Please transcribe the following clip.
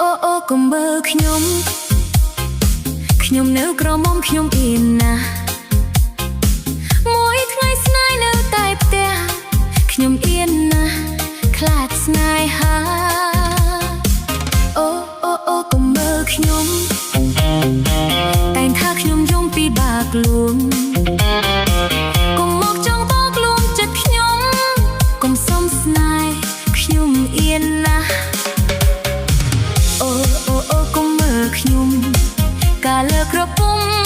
អូអូកុំមើលខ្ញុំនៅក្រមុំខ្ញុំអៀនណាស់មួយថ្ងៃស្នេហ៍នៅតែផ្ទះខ្ញុំអៀនណាស់ខ្លាចស្នេហាអូអូអូកុំមើលខ្ញុំតែងថាខ្ញុំយំពីបាក់លួងកុំមកចង់បោកលួងចិត្តខ្ញុំកុំសុំស្នេហ៍ខ្ញុំអៀនណាស់អូអូអូកុំមើលខ្ញុំការលើក្រពុំ